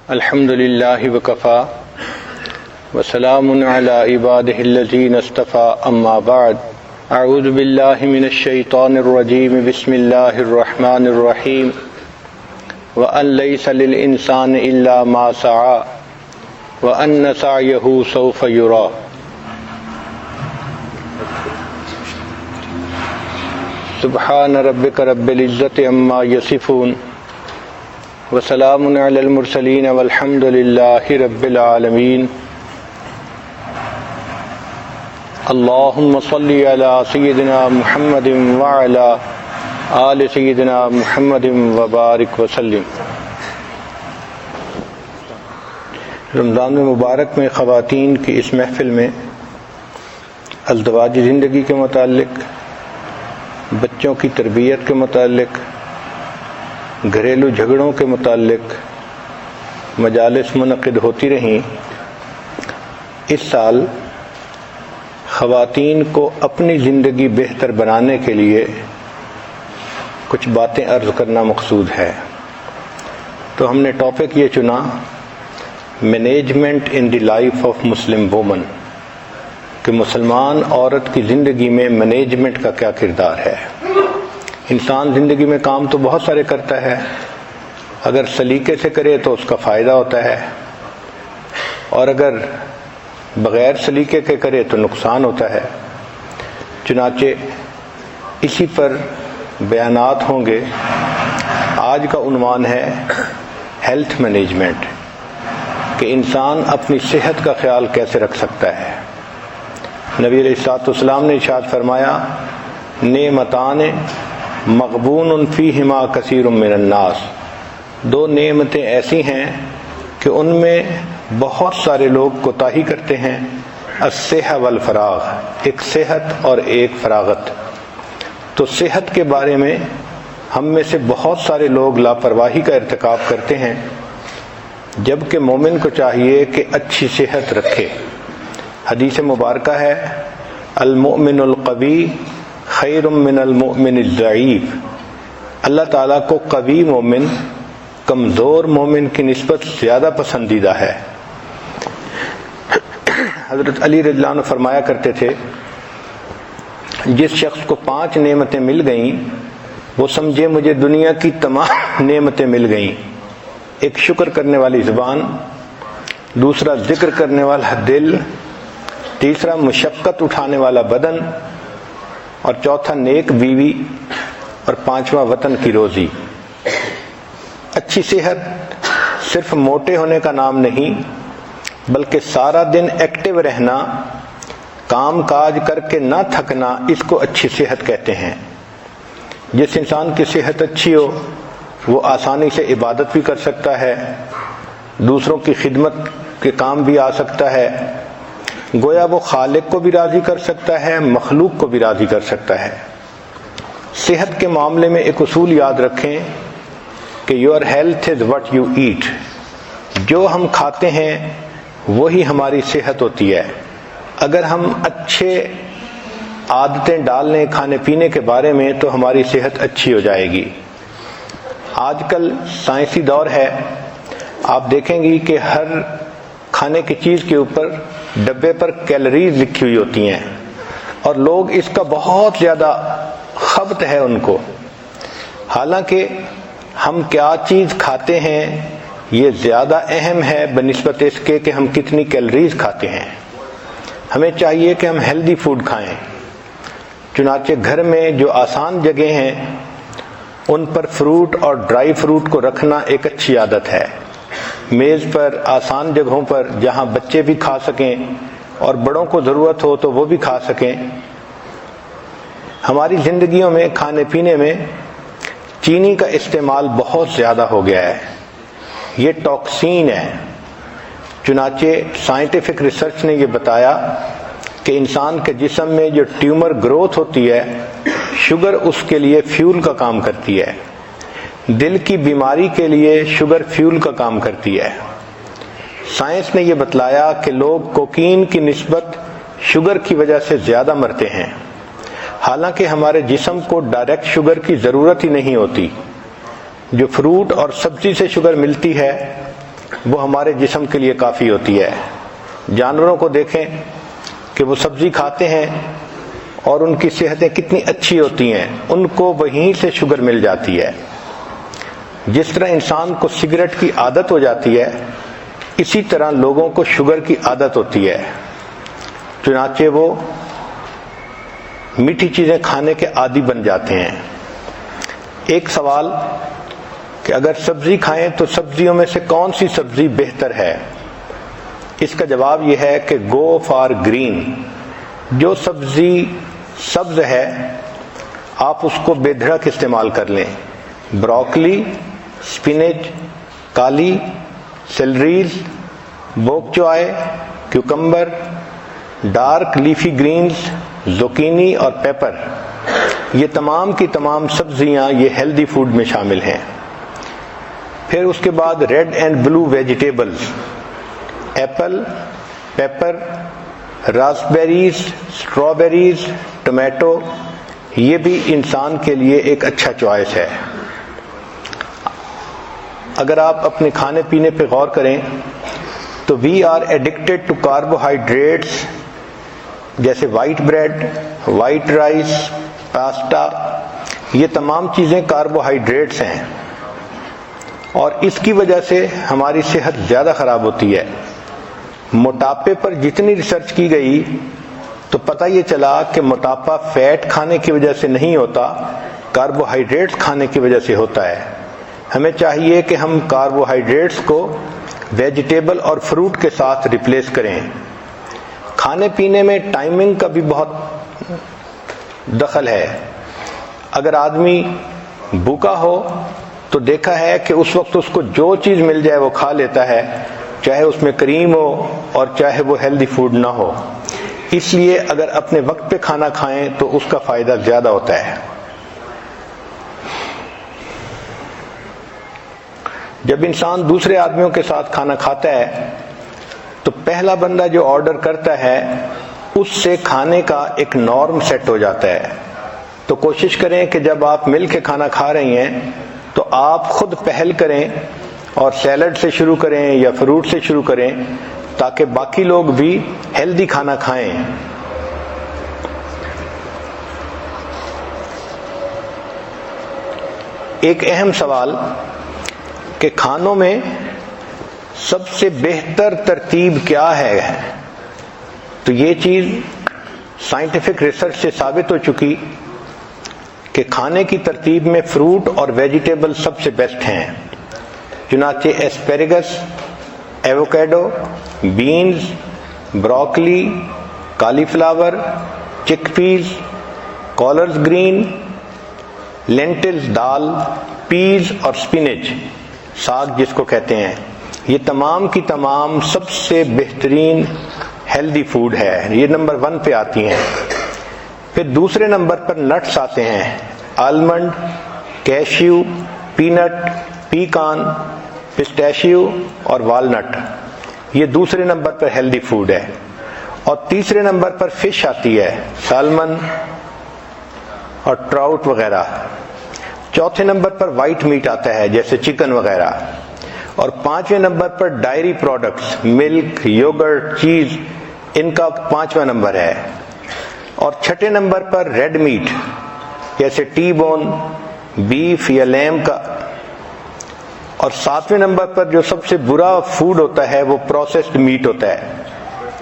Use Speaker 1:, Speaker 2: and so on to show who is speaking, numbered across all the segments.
Speaker 1: الحمد للہ وکفا وسلام علی عبادہ الذین اصطفى اما بعد اعوذ باللہ من الشیطان الرجیم بسم اللہ الرحمن الرحیم وأن لیس للإنسان الا ما سعى وأن سعیہ سوف یری۔ سبحان ربک رب العزۃ عما یصفون وسلام علی المرسلین والحمد للہ رب العالمین۔ اللہم صلی علی سیدنا محمد وعلی آل سیدنا محمد وبارک وسلم۔ رمضان مبارک میں خواتین کی اس محفل میں ازدواجی زندگی کے متعلق، بچوں کی تربیت کے متعلق، گھریلو جھگڑوں کے متعلق مجالس منعقد ہوتی رہیں۔ اس سال خواتین کو اپنی زندگی بہتر بنانے کے لیے کچھ باتیں عرض کرنا مقصود ہے، تو ہم نے ٹاپک یہ چنا، management in the life of Muslim woman, کہ مسلمان عورت کی زندگی میں مینجمنٹ کا کیا کردار ہے۔ انسان زندگی میں کام تو بہت سارے کرتا ہے، اگر سلیقے سے کرے تو اس کا فائدہ ہوتا ہے، اور اگر بغیر سلیقے کے کرے تو نقصان ہوتا ہے۔ چنانچہ اسی پر بیانات ہوں گے۔ آج کا عنوان ہے ہیلتھ مینجمنٹ، کہ انسان اپنی صحت کا خیال کیسے رکھ سکتا ہے۔ نبی علیہ الصلوۃ والسلام نے ارشاد فرمایا، نعمتان مغبون فیہما کثیر من الناس، دو نعمتیں ایسی ہیں کہ ان میں بہت سارے لوگ کوتاہی کرتے ہیں، الصحہ والفراغ، ایک صحت اور ایک فراغت۔ تو صحت کے بارے میں ہم میں سے بہت سارے لوگ لاپرواہی کا ارتکاب کرتے ہیں، جبکہ مومن کو چاہیے کہ اچھی صحت رکھے۔ حدیث مبارکہ ہے، المؤمن القوی خیر من المؤمن الضعیف، اللہ تعالیٰ کو قوی مومن کمزور مومن کی نسبت زیادہ پسندیدہ ہے۔ حضرت علی رضی اللہ عنہ فرمایا کرتے تھے، جس شخص کو 5 نعمتیں مل گئیں وہ سمجھے مجھے دنیا کی تمام نعمتیں مل گئیں۔ ایک شکر کرنے والی زبان، دوسرا ذکر کرنے والا دل، تیسرا مشقت اٹھانے والا بدن، اور چوتھا نیک بیوی، اور 5واں وطن کی روزی۔ اچھی صحت صرف موٹے ہونے کا نام نہیں، بلکہ سارا دن ایکٹیو رہنا، کام کاج کر کے نہ تھکنا، اس کو اچھی صحت کہتے ہیں۔ جس انسان کی صحت اچھی ہو وہ آسانی سے عبادت بھی کر سکتا ہے، دوسروں کی خدمت کے کام بھی آ سکتا ہے، گویا وہ خالق کو بھی راضی کر سکتا ہے، مخلوق کو بھی راضی کر سکتا ہے۔ صحت کے معاملے میں ایک اصول یاد رکھیں کہ your health is what you eat, جو ہم کھاتے ہیں وہی ہماری صحت ہوتی ہے۔ اگر ہم اچھے عادتیں ڈال لیں کھانے پینے کے بارے میں تو ہماری صحت اچھی ہو جائے گی۔ آج کل سائنسی دور ہے، آپ دیکھیں گی کہ ہر کھانے کی چیز کے اوپر ڈبے پر کیلوریز لکھی ہوئی ہوتی ہیں، اور لوگ اس کا بہت زیادہ خبط ہے ان کو، حالانکہ ہم کیا چیز کھاتے ہیں یہ زیادہ اہم ہے بنسبت اس کے کہ ہم کتنی کیلوریز کھاتے ہیں۔ ہمیں چاہیے کہ ہم ہیلدی فوڈ کھائیں۔ چنانچہ گھر میں جو آسان جگہیں ہیں ان پر فروٹ اور ڈرائی فروٹ کو رکھنا ایک اچھی عادت ہے، میز پر آسان جگہوں پر جہاں بچے بھی کھا سکیں اور بڑوں کو ضرورت ہو تو وہ بھی کھا سکیں۔ ہماری زندگیوں میں کھانے پینے میں چینی کا استعمال بہت زیادہ ہو گیا ہے، یہ ٹاکسین ہے۔ چنانچہ سائنٹیفک ریسرچ نے یہ بتایا کہ انسان کے جسم میں جو ٹیومر گروتھ ہوتی ہے، شوگر اس کے لیے فیول کا کام کرتی ہے، دل کی بیماری کے لیے شوگر فیول کا کام کرتی ہے۔ سائنس نے یہ بتلایا کہ لوگ کوکین کی نسبت شوگر کی وجہ سے زیادہ مرتے ہیں، حالانکہ ہمارے جسم کو ڈائریکٹ شوگر کی ضرورت ہی نہیں ہوتی۔ جو فروٹ اور سبزی سے شوگر ملتی ہے وہ ہمارے جسم کے لیے کافی ہوتی ہے۔ جانوروں کو دیکھیں کہ وہ سبزی کھاتے ہیں اور ان کی صحتیں کتنی اچھی ہوتی ہیں، ان کو وہیں سے شوگر مل جاتی ہے۔ جس طرح انسان کو سگریٹ کی عادت ہو جاتی ہے، اسی طرح لوگوں کو شوگر کی عادت ہوتی ہے، چنانچہ وہ میٹھی چیزیں کھانے کے عادی بن جاتے ہیں۔ ایک سوال کہ اگر سبزی کھائیں تو سبزیوں میں سے کون سی سبزی بہتر ہے؟ اس کا جواب یہ ہے کہ گو فار گرین۔ جو سبزی سبز ہے آپ اس کو بے دھڑک استعمال کر لیں۔ بروکلی، سپینچ، کالی، سیلریز، بوک چوائے، کیوکمبر، ڈارک لیفی گرینز، زوکینی اور پیپر، یہ تمام کی تمام سبزیاں یہ ہیلدی فوڈ میں شامل ہیں۔ پھر اس کے بعد red and blue vegetables, apple, pepper, raspberries, strawberries, tomato, یہ بھی انسان کے لیے ایک اچھا چوائس ہے۔ اگر آپ اپنے کھانے پینے پہ غور کریں تو we are addicted to carbohydrates, جیسے white bread, white rice, pasta, یہ تمام چیزیں کاربوہائیڈریٹس ہیں اور اس کی وجہ سے ہماری صحت زیادہ خراب ہوتی ہے۔ موٹاپے پر جتنی ریسرچ کی گئی تو پتہ یہ چلا کہ موٹاپا فیٹ کھانے کی وجہ سے نہیں ہوتا، کاربوہائیڈریٹس کھانے کی وجہ سے ہوتا ہے۔ ہمیں چاہیے کہ ہم کاربوہائیڈریٹس کو ویجیٹیبل اور فروٹ کے ساتھ ریپلیس کریں۔ کھانے پینے میں ٹائمنگ کا بھی بہت دخل ہے۔ اگر آدمی بھوکا ہو تو دیکھا ہے کہ اس وقت اس کو جو چیز مل جائے وہ کھا لیتا ہے، چاہے اس میں کریم ہو اور چاہے وہ ہیلدی فوڈ نہ ہو۔ اس لیے اگر اپنے وقت پہ کھانا کھائیں تو اس کا فائدہ زیادہ ہوتا ہے۔ جب انسان دوسرے آدمیوں کے ساتھ کھانا کھاتا ہے تو پہلا بندہ جو آرڈر کرتا ہے اس سے کھانے کا ایک نارم سیٹ ہو جاتا ہے۔ تو کوشش کریں کہ جب آپ مل کے کھانا کھا رہی ہیں تو آپ خود پہل کریں اور سیلڈ سے شروع کریں یا فروٹ سے شروع کریں تاکہ باقی لوگ بھی ہیلدی کھانا کھائیں۔ ایک اہم سوال کہ کھانوں میں سب سے بہتر ترتیب کیا ہے، تو یہ چیز سائنٹیفک ریسرچ سے ثابت ہو چکی کہ کھانے کی ترتیب میں فروٹ اور ویجیٹیبل سب سے بیسٹ ہیں۔ چنانچہ ایسپیریگس، ایووکیڈو، بینز، بروکلی، کالی فلاور، چک پیز، کالرز گرین، لینٹلز دال، پیز اور سپینچ، ساگ جس کو کہتے ہیں، یہ تمام کی تمام سب سے بہترین ہیلدی فوڈ ہے، یہ نمبر 1 پہ آتی ہیں۔ پھر دوسرے نمبر پر نٹس آتے ہیں، آلمنڈ، کیشیو، پینٹ، پیکان، پسٹیشیو اور والنٹ، یہ دوسرے نمبر پر ہیلدی فوڈ ہے۔ اور تیسرے نمبر پر فش آتی ہے، سالمن اور ٹراؤٹ وغیرہ۔ چوتھے نمبر پر وائٹ میٹ آتا ہے جیسے چکن وغیرہ، اور 5ویں نمبر پر ڈائری پروڈکٹس، ملک، یوگرٹ، چیز، ان کا 5واں نمبر ہے۔ اور 6 نمبر پر ریڈ میٹ جیسے ٹی بون، بیف یا لیم کا، اور 7ویں نمبر پر جو سب سے برا فوڈ ہوتا ہے وہ پروسیسڈ میٹ ہوتا ہے،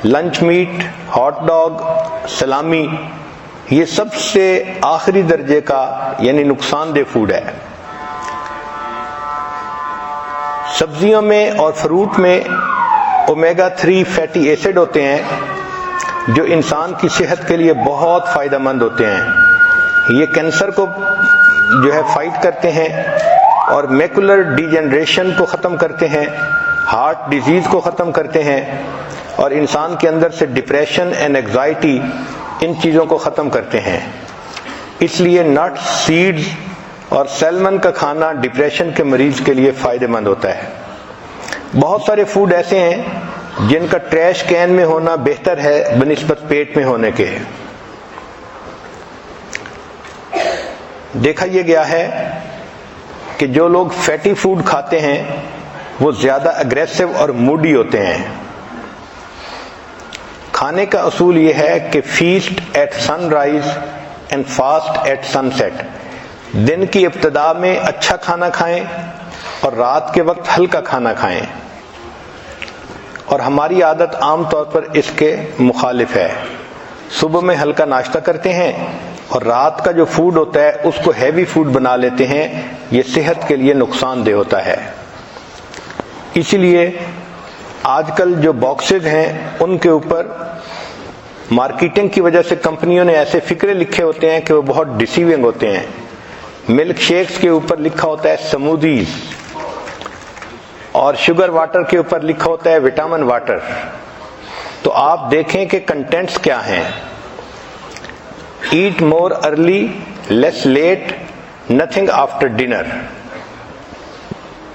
Speaker 1: لنچ میٹ، ہاٹ ڈاگ، سلامی، یہ سب سے آخری درجے کا یعنی نقصان دہ فوڈ ہے۔ سبزیوں میں اور فروٹ میں اومیگا 3 فیٹی ایسڈ ہوتے ہیں جو انسان کی صحت کے لیے بہت فائدہ مند ہوتے ہیں۔ یہ کینسر کو جو ہے فائٹ کرتے ہیں اور میکولر ڈیجنریشن کو ختم کرتے ہیں، ہارٹ ڈیزیز کو ختم کرتے ہیں اور انسان کے اندر سے ڈپریشن اینڈ اینگزائٹی، ان چیزوں کو ختم کرتے ہیں۔ اس لیے نٹس، سیڈز اور سیلمن کا کھانا ڈپریشن کے مریض کے لیے فائدہ مند ہوتا ہے۔ بہت سارے فوڈ ایسے ہیں جن کا ٹریش کین میں ہونا بہتر ہے بنسبت پیٹ میں ہونے کے۔ دیکھا یہ گیا ہے کہ جو لوگ فیٹی فوڈ کھاتے ہیں وہ زیادہ اگریسو اور موڈی ہوتے ہیں۔ کھانے کا اصول یہ ہے کہ feast at sunrise and fast at sunset, دن کی ابتدا میں اچھا کھانا کھائیں اور رات کے وقت ہلکا کھانا کھائیں، اور ہماری عادت عام طور پر اس کے مخالف ہے۔ صبح میں ہلکا ناشتہ کرتے ہیں اور رات کا جو فوڈ ہوتا ہے اس کو ہیوی فوڈ بنا لیتے ہیں، یہ صحت کے لیے نقصان دہ ہوتا ہے۔ اسی لیے آج کل جو باکسز ہیں ان کے اوپر مارکیٹنگ کی وجہ سے کمپنیوں نے ایسے فکرے لکھے ہوتے ہیں کہ وہ بہت ڈیسیونگ ہوتے ہیں۔ ملک شیکس کے اوپر لکھا ہوتا ہے سمودیز، اور شوگر واٹر کے اوپر لکھا ہوتا ہے وٹامن واٹر۔ تو آپ دیکھیں کہ کنٹینٹس کیا ہیں۔ Eat more early, less late, nothing after dinner.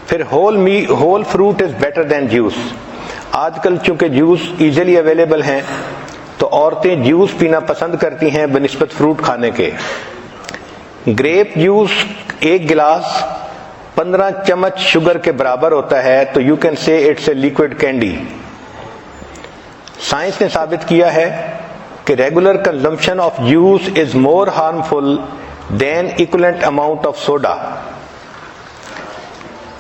Speaker 1: پھر whole fruit is better than juice. آج کل چونکہ جوس ایزیلی اویلیبل ہیں تو عورتیں جوس پینا پسند کرتی ہیں بنسبت فروٹ کھانے کے۔ گریپ جوس ایک گلاس 15 چمچ شوگر کے برابر ہوتا ہے، تو you can say it's a liquid candy. Science نے ثابت کیا ہے کہ regular consumption of juice is more harmful than equivalent amount of soda.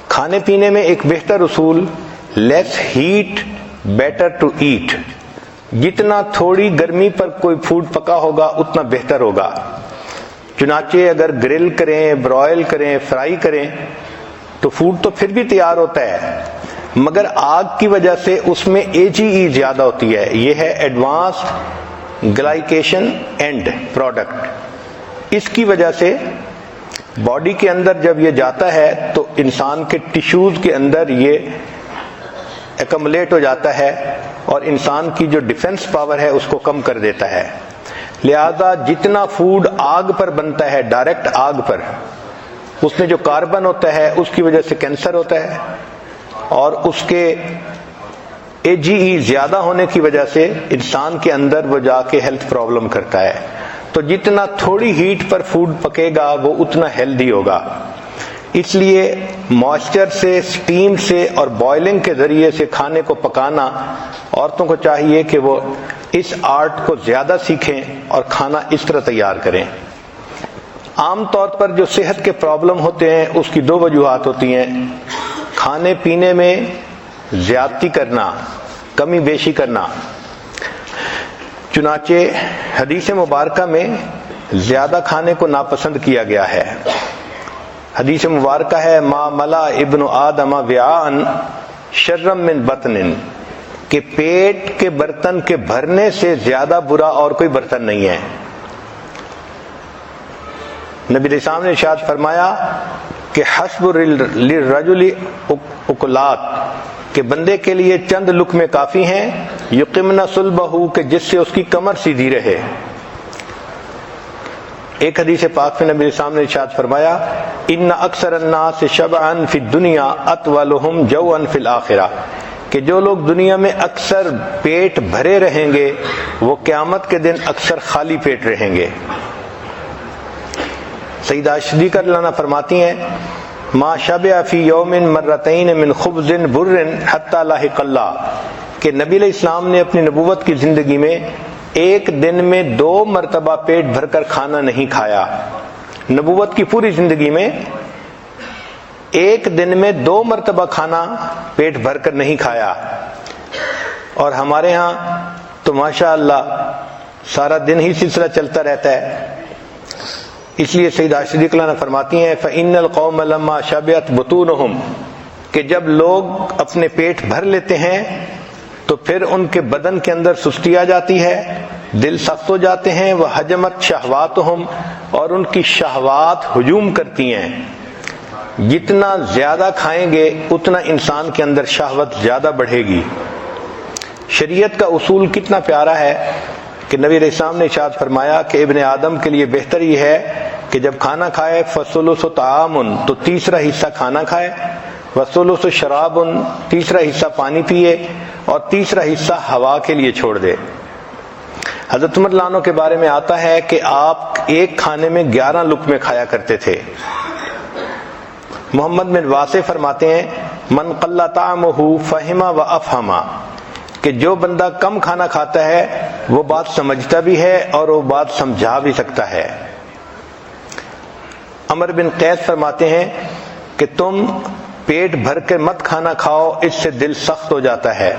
Speaker 1: کھانے پینے میں ایک بہتر اصول less heat better to eat, جتنا تھوڑی گرمی پر کوئی فوڈ پکا ہوگا اتنا بہتر ہوگا۔ چنانچہ اگر گرل کریں، برائل کریں، فرائی کریں تو فوڈ تو پھر بھی تیار ہوتا ہے، مگر آگ کی وجہ سے اس میں AGE زیادہ ہوتی ہے۔ یہ ہے ایڈوانسڈ گلائکیشن اینڈ پروڈکٹ۔ اس کی وجہ سے باڈی کے اندر جب یہ جاتا ہے تو انسان کے ٹیشوز کے اندر یہ ایکمولیٹ ہو جاتا ہے اور انسان کی جو ڈیفنس پاور ہے اس کو کم کر دیتا ہے۔ لہذا جتنا فوڈ آگ پر بنتا ہے، ڈائریکٹ آگ پر، اس میں جو کاربن ہوتا ہے اس کی وجہ سے کینسر ہوتا ہے، اور اس کے AGE زیادہ ہونے کی وجہ سے انسان کے اندر وہ جا کے ہیلتھ پرابلم کرتا ہے۔ تو جتنا تھوڑی ہیٹ پر فوڈ پکے گا وہ اتنا ہیلدی ہوگا۔ اس لیے موئسچر سے، سٹیم سے اور بوائلنگ کے ذریعے سے کھانے کو پکانا، عورتوں کو چاہیے کہ وہ اس آرٹ کو زیادہ سیکھیں اور کھانا اس طرح تیار کریں۔ عام طور پر جو صحت کے پرابلم ہوتے ہیں اس کی 2 وجوہات ہوتی ہیں: کھانے پینے میں زیادتی کرنا، کمی بیشی کرنا۔ چنانچہ حدیث مبارکہ میں زیادہ کھانے کو ناپسند کیا گیا ہے۔ حدیث مبارکہ ہے ما ملا ابن آدم وعاء شر من بطن، کہ پیٹ کے برتن کے بھرنے سے زیادہ برا اور کوئی برتن نہیں ہے۔ نبی علیہ السلام نے ارشاد فرمایا کہ حسب للرجل اکلات، کہ بندے کے لیے چند لقمے کافی ہیں، یقمن صلبہ، کہ جس سے اس کی کمر سیدھی رہے۔ ایک حدیث پاک میں نبی علیہ السلام نے ارشاد فرمایا ان اکثر الناس شبعا فی الدنیا اطولهم جوعا فی الآخرہ، کہ جو لوگ دنیا میں اکثر پیٹ بھرے رہیں گے وہ قیامت کے دن اکثر خالی پیٹ رہیں گے۔ سیدہ صدیقہ رضی اللہ عنہا فرماتی ہیں ما شبع فی یوم مرتین من خبز بر حتی لاحق اللہ، کہ نبی علیہ السلام نے اپنی نبوت کی زندگی میں ایک دن میں 2 مرتبہ پیٹ بھر کر کھانا نہیں کھایا۔ نبوت کی پوری زندگی میں ایک دن میں 2 مرتبہ کھانا پیٹ بھر کر نہیں کھایا، اور ہمارے ہاں تو ماشاء اللہ سارا دن ہی سلسلہ چلتا رہتا ہے۔ اس لیے سیدہ صدیقہ نے فرماتی ہیں فَإِنَّ الْقَوْمَ لَمَّا شَبِعَتْ بُطُونُهُمْ، کہ جب لوگ اپنے پیٹ بھر لیتے ہیں تو پھر ان کے بدن کے اندر سستی آ جاتی ہے، دل سخت ہو جاتے ہیں، وَحَجَمَتْ شَهْوَاتُهُمْ، اور ان کی شہوات ہجوم کرتی ہیں۔ جتنا زیادہ کھائیں گے اتنا انسان کے اندر شہوت زیادہ بڑھے گی۔ شریعت کا اصول کتنا پیارا ہے کہ نبی علیہ السلام نے ارشاد فرمایا کہ ابن آدم کے لیے بہتر یہ ہے کہ جب کھانا کھائے فَثُلُثُ طَعَامٌ، تو تیسرا حصہ کھانا کھائے، وَثُلُثُ شَرَابٌ، تیسرا حصہ پانی پیے، اور تیسرا حصہ ہوا کے لیے چھوڑ دے۔ حضرت عمر رضی اللہ عنہ کے بارے میں آتا ہے کہ آپ ایک کھانے میں 11 لقمے کھایا کرتے تھے۔ محمد بن واسع فرماتے ہیں من قل طعمہ فہم و افہما، کہ جو بندہ کم کھانا کھاتا ہے وہ بات سمجھتا بھی ہے اور وہ بات سمجھا بھی سکتا ہے۔ عمر بن قیس فرماتے ہیں کہ تم پیٹ بھر کے مت کھانا کھاؤ، اس سے دل سخت ہو جاتا ہے۔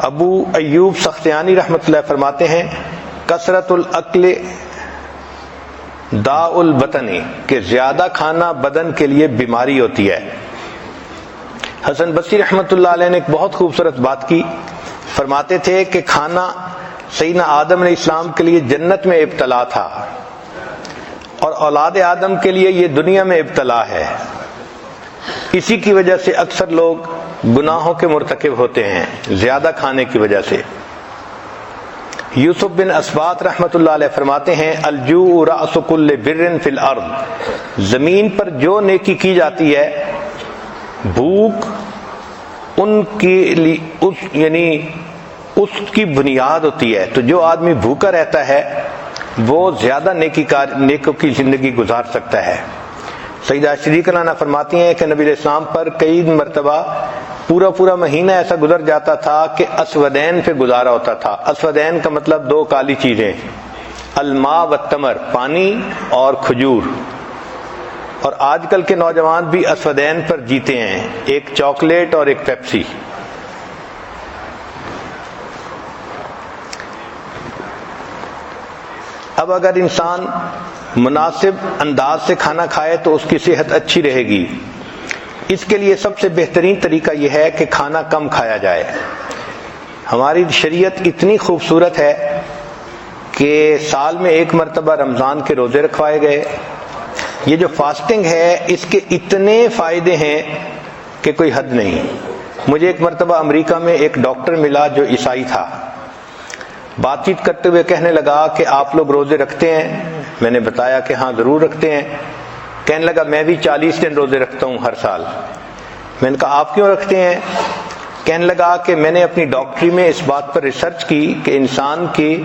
Speaker 1: ابو ایوب سختیانی رحمۃ اللہ فرماتے ہیں کثرت الاکل داء البطن، کہ زیادہ کھانا بدن کے لیے بیماری ہوتی ہے۔ حسن بصری رحمۃ اللہ علیہ نے ایک بہت خوبصورت بات کی، فرماتے تھے کہ کھانا سیدنا آدم علیہ السلام کے لیے جنت میں ابتلا تھا، اور اولاد آدم کے لیے یہ دنیا میں ابتلا ہے۔ اسی کی وجہ سے اکثر لوگ گناہوں کے مرتکب ہوتے ہیں، زیادہ کھانے کی وجہ سے۔ یوسف بن اسبات رحمۃ اللہ علیہ فرماتے ہیں الجوع رأس کل بر فی الارض، زمین پر جو نیکی کی جاتی ہے بھوک ان کے لیے یعنی اس کی بنیاد ہوتی ہے، تو جو آدمی بھوکا رہتا ہے وہ زیادہ نیکوں کی زندگی گزار سکتا ہے۔ سیدہ شریک لانا فرماتی ہیں کہ نبی علیہ السلام پر کئی مرتبہ پورا مہینہ ایسا گزر جاتا تھا کہ اسودین پہ گزارا ہوتا تھا۔ اسودین کا مطلب دو کالی چیزیں، الماء والتمر، پانی اور کھجور۔ اور آج کل کے نوجوان بھی اسودین پر جیتے ہیں، ایک چاکلیٹ اور ایک پیپسی۔ اب اگر انسان مناسب انداز سے کھانا کھائے تو اس کی صحت اچھی رہے گی۔ اس کے لیے سب سے بہترین طریقہ یہ ہے کہ کھانا کم کھایا جائے۔ ہماری شریعت اتنی خوبصورت ہے کہ سال میں ایک مرتبہ رمضان کے روزے رکھوائے گئے۔ یہ جو فاسٹنگ ہے اس کے اتنے فائدے ہیں کہ کوئی حد نہیں۔ مجھے ایک مرتبہ امریکہ میں ایک ڈاکٹر ملا جو عیسائی تھا، بات چیت کرتے ہوئے کہنے لگا کہ آپ لوگ روزے رکھتے ہیں؟ میں نے بتایا کہ ہاں ضرور رکھتے ہیں۔ کہنے لگا میں بھی 40 دن روزے رکھتا ہوں ہر سال۔ میں نے کہا آپ کیوں رکھتے ہیں؟ کہنے لگا کہ میں نے اپنی ڈاکٹری میں اس بات پر ریسرچ کی کہ انسان کی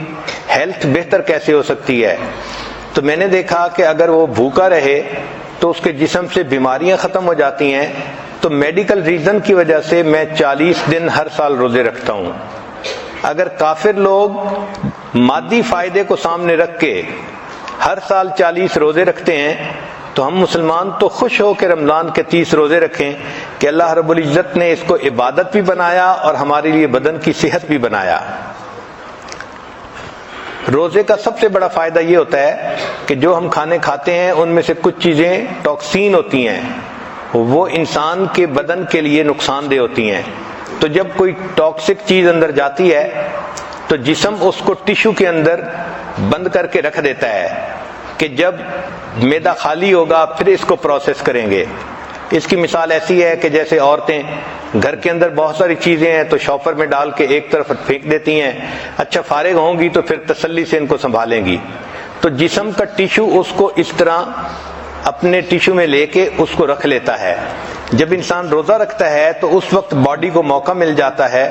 Speaker 1: ہیلتھ بہتر کیسے ہو سکتی ہے، تو میں نے دیکھا کہ اگر وہ بھوکا رہے تو اس کے جسم سے بیماریاں ختم ہو جاتی ہیں، تو میڈیکل ریزن کی وجہ سے میں 40 دن ہر سال روزے رکھتا ہوں۔ اگر کافر لوگ مادی فائدے کو سامنے رکھ کے ہر سال 40 روزے رکھتے ہیں تو ہم مسلمان تو خوش ہو کے رمضان کے 30 روزے رکھیں کہ اللہ رب العزت نے اس کو عبادت بھی بنایا اور ہمارے لیے بدن کی صحت بھی بنایا۔ روزے کا سب سے بڑا فائدہ یہ ہوتا ہے کہ جو ہم کھانے کھاتے ہیں ان میں سے کچھ چیزیں ٹاکسین ہوتی ہیں، وہ انسان کے بدن کے لیے نقصان دہ ہوتی ہیں۔ تو جب کوئی ٹاکسک چیز اندر جاتی ہے تو جسم اس کو ٹیشو کے اندر بند کر کے رکھ دیتا ہے کہ جب معدہ خالی ہوگا پھر اس کو پروسیس کریں گے۔ اس کی مثال ایسی ہے کہ جیسے عورتیں گھر کے اندر بہت ساری چیزیں ہیں تو شاپر میں ڈال کے ایک طرف پھینک دیتی ہیں، اچھا فارغ ہوں گی تو پھر تسلی سے ان کو سنبھالیں گی۔ تو جسم کا ٹیشو اس کو اس طرح اپنے ٹیشو میں لے کے اس کو رکھ لیتا ہے۔ جب انسان روزہ رکھتا ہے تو اس وقت باڈی کو موقع مل جاتا ہے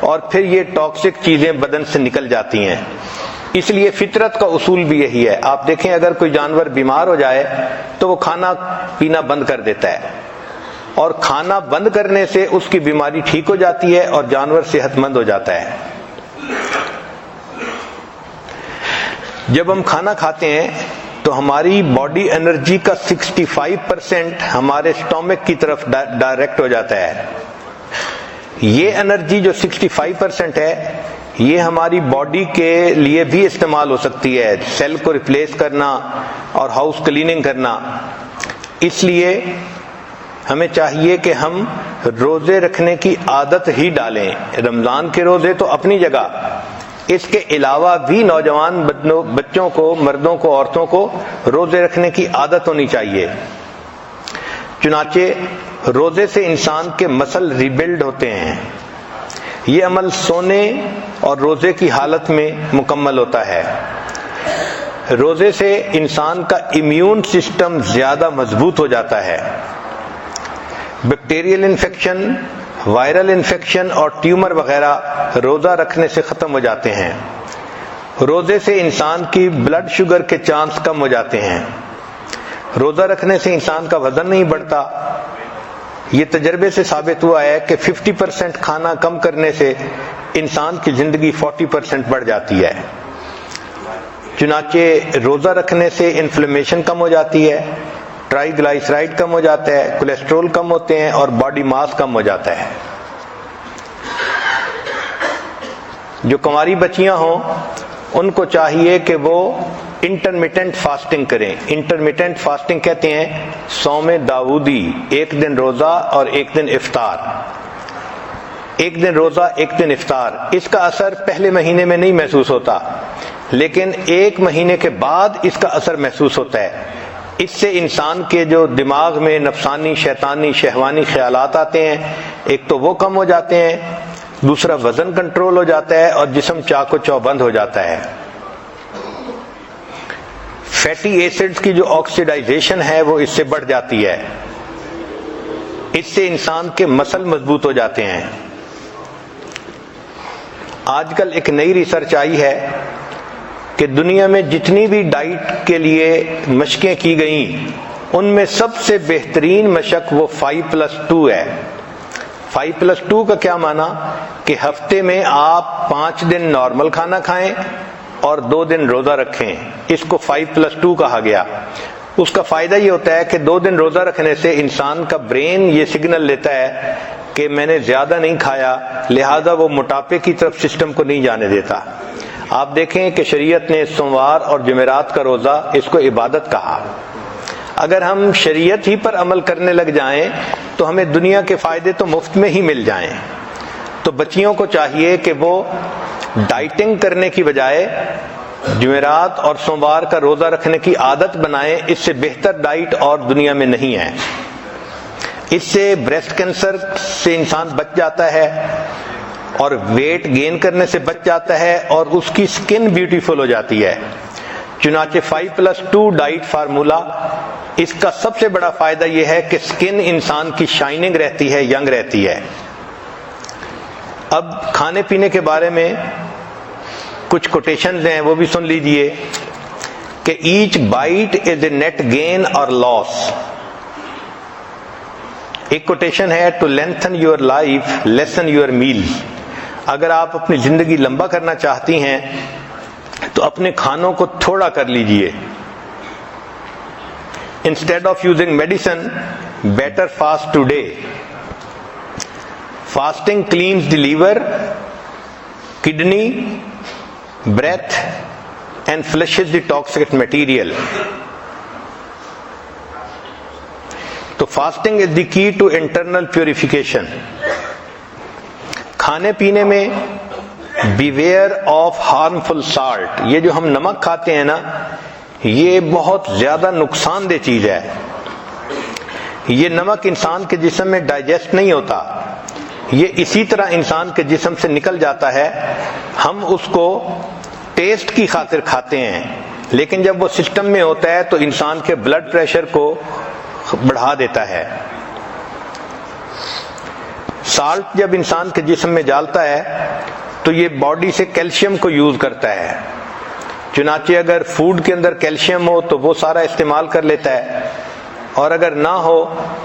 Speaker 1: اور پھر یہ ٹاکسک چیزیں بدن سے نکل جاتی ہیں۔ اس لیے فطرت کا اصول بھی یہی ہے۔ آپ دیکھیں اگر کوئی جانور بیمار ہو جائے تو وہ کھانا پینا بند کر دیتا ہے، اور کھانا بند کرنے سے اس کی بیماری ٹھیک ہو جاتی ہے اور جانور صحت مند ہو جاتا ہے۔ جب ہم کھانا کھاتے ہیں تو ہماری باڈی انرجی کا 65% ہمارے سٹومک کی طرف ڈائریکٹ ہو جاتا ہے۔ یہ انرجی جو 65% ہے یہ ہماری باڈی کے لیے بھی استعمال ہو سکتی ہے، سیل کو ریپلیس کرنا اور ہاؤس کلیننگ کرنا۔ اس لیے ہمیں چاہیے کہ ہم روزے رکھنے کی عادت ہی ڈالیں۔ رمضان کے روزے تو اپنی جگہ، اس کے علاوہ بھی نوجوان بچوں کو، مردوں کو، عورتوں کو روزے رکھنے کی عادت ہونی چاہیے۔ چنانچہ روزے سے انسان کے مسل ریبلڈ ہوتے ہیں۔ یہ عمل سونے اور روزے کی حالت میں مکمل ہوتا ہے۔ روزے سے انسان کا امیون سسٹم زیادہ مضبوط ہو جاتا ہے۔ بیکٹیریل انفیکشن، وائرل انفیکشن اور ٹیومر وغیرہ روزہ رکھنے سے ختم ہو جاتے ہیں۔ روزے سے انسان کی بلڈ شوگر کے چانس کم ہو جاتے ہیں۔ روزہ رکھنے سے انسان کا وزن نہیں بڑھتا، یہ تجربے سے ثابت ہوا ہے کہ 50% کھانا کم کرنے سے انسان کی زندگی 40% بڑھ جاتی ہے۔ چنانچہ روزہ رکھنے سے انفلیمیشن کم ہو جاتی ہے، ٹرائی گلائسرائڈ کم ہو جاتا ہے، کولیسٹرول کم ہوتے ہیں اور باڈی ماس کم ہو جاتا ہے۔ جو کنواری بچیاں ہوں ان کو چاہیے کہ وہ انٹرمیٹنٹ فاسٹنگ کریں۔ انٹرمیٹنٹ فاسٹنگ کہتے ہیں صوم داؤدی، ایک دن روزہ اور ایک دن افطار، ایک دن روزہ ایک دن افطار۔ اس کا اثر پہلے مہینے میں نہیں محسوس ہوتا، لیکن ایک مہینے کے بعد اس کا اثر محسوس ہوتا ہے۔ اس سے انسان کے جو دماغ میں نفسانی، شیطانی، شہوانی خیالات آتے ہیں، ایک تو وہ کم ہو جاتے ہیں، دوسرا وزن کنٹرول ہو جاتا ہے اور جسم چاق و چوبند ہو جاتا ہے۔ فیٹی ایسڈز کی جو آکسیڈائزیشن ہے وہ اس سے بڑھ جاتی ہے، اس سے انسان کے مسل مضبوط ہو جاتے ہیں۔ آج کل ایک نئی ریسرچ آئی ہے کہ دنیا میں جتنی بھی ڈائٹ کے لیے مشقیں کی گئیں ان میں سب سے بہترین مشق وہ 5+2 ہے۔ 5+2 کا کیا معنی کہ ہفتے میں آپ 5 دن نارمل کھانا کھائیں اور 2 دن روزہ رکھیں، اس کو 5+2 کہا گیا۔ اس کا فائدہ یہ ہوتا ہے کہ 2 دن روزہ رکھنے سے انسان کا برین یہ سگنل لیتا ہے کہ میں نے زیادہ نہیں کھایا، لہذا وہ موٹاپے کی طرف سسٹم کو نہیں جانے دیتا۔ آپ دیکھیں کہ شریعت نے سوموار اور جمعرات کا روزہ اس کو عبادت کہا۔ اگر ہم شریعت ہی پر عمل کرنے لگ جائیں تو ہمیں دنیا کے فائدے تو مفت میں ہی مل جائیں۔ تو بچیوں کو چاہیے کہ وہ ڈائٹنگ کرنے کی بجائے جمعرات اور سوموار کا روزہ رکھنے کی عادت بنائیں، اس سے بہتر ڈائٹ اور دنیا میں نہیں ہے۔ اس سے بریسٹ کینسر سے انسان بچ جاتا ہے اور ویٹ گین کرنے سے بچ جاتا ہے اور اس کی سکن بیوٹیفل ہو جاتی ہے۔ چنانچہ 5+2 ڈائٹ فارمولا، اس کا سب سے بڑا فائدہ یہ ہے کہ سکن انسان کی شائننگ رہتی ہے، ینگ رہتی ہے۔ اب کھانے پینے کے بارے میں کچھ کوٹیشنز ہیں، وہ بھی سن لیجئے کہ each bite is a net gain اور لاس۔ ایک کوٹیشن ہے to lengthen your life lessen your meals. اگر آپ اپنی زندگی لمبا کرنا چاہتی ہیں تو اپنے کھانوں کو تھوڑا کر لیجئے۔ Instead of using medicine better fast today. Fasting cleanse the liver, kidney, breath and flushes the toxic material. تو fasting is the key to internal purification. کھانے پینے میں بیویئر آف ہارمفل سالٹ، یہ جو ہم نمک کھاتے ہیں نا، یہ بہت زیادہ نقصان دہ چیز ہے۔ یہ نمک انسان کے جسم میں ڈائجسٹ نہیں ہوتا، یہ اسی طرح انسان کے جسم سے نکل جاتا ہے۔ ہم اس کو ٹیسٹ کی خاطر کھاتے ہیں، لیکن جب وہ سسٹم میں ہوتا ہے تو انسان کے بلڈ پریشر کو بڑھا دیتا ہے۔ سالٹ جب انسان کے جسم میں ڈالتا ہے تو یہ باڈی سے کیلشیم کو یوز کرتا ہے، چنانچہ اگر فوڈ کے اندر کیلشیم ہو تو وہ سارا استعمال کر لیتا ہے، اور اگر نہ ہو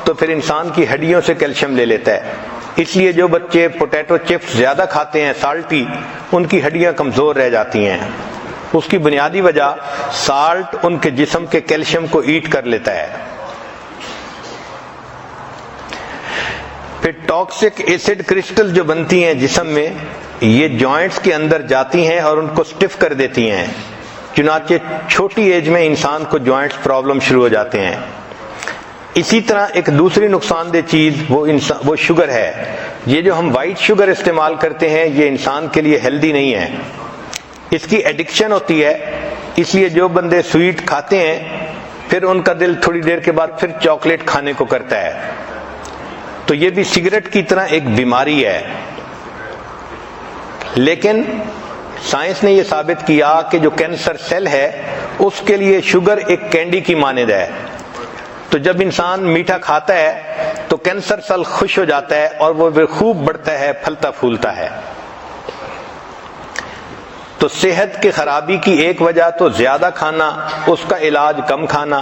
Speaker 1: تو پھر انسان کی ہڈیوں سے کیلشیم لے لیتا ہے۔ اس لیے جو بچے پوٹیٹو چپس زیادہ کھاتے ہیں سالٹی، ان کی ہڈیاں کمزور رہ جاتی ہیں۔ اس کی بنیادی وجہ سالٹ ان کے جسم کے کیلشیم کو ایٹ کر لیتا ہے۔ پھر ٹاکسک ایسڈ کرسٹل جو بنتی ہیں جسم میں، یہ جوائنٹس کے اندر جاتی ہیں اور ان کو سٹف کر دیتی ہیں، چنانچہ چھوٹی ایج میں انسان کو جوائنٹس پرابلم شروع ہو جاتے ہیں۔ اسی طرح ایک دوسری نقصان دہ چیز وہ شوگر ہے۔ یہ جو ہم وائٹ شوگر استعمال کرتے ہیں یہ انسان کے لیے ہیلدی نہیں ہے، اس کی ایڈکشن ہوتی ہے۔ اس لیے جو بندے سویٹ کھاتے ہیں پھر ان کا دل تھوڑی دیر کے بعد پھر چاکلیٹ کھانے کو کرتا ہے، تو یہ بھی سگریٹ کی طرح ایک بیماری ہے۔ لیکن سائنس نے یہ ثابت کیا کہ جو کینسر سیل ہے اس کے لیے شوگر ایک کینڈی کی مانند ہے، تو جب انسان میٹھا کھاتا ہے تو کینسر سیل خوش ہو جاتا ہے اور وہ خوب بڑھتا ہے، پھلتا پھولتا ہے۔ تو صحت کی خرابی کی ایک وجہ تو زیادہ کھانا، اس کا علاج کم کھانا۔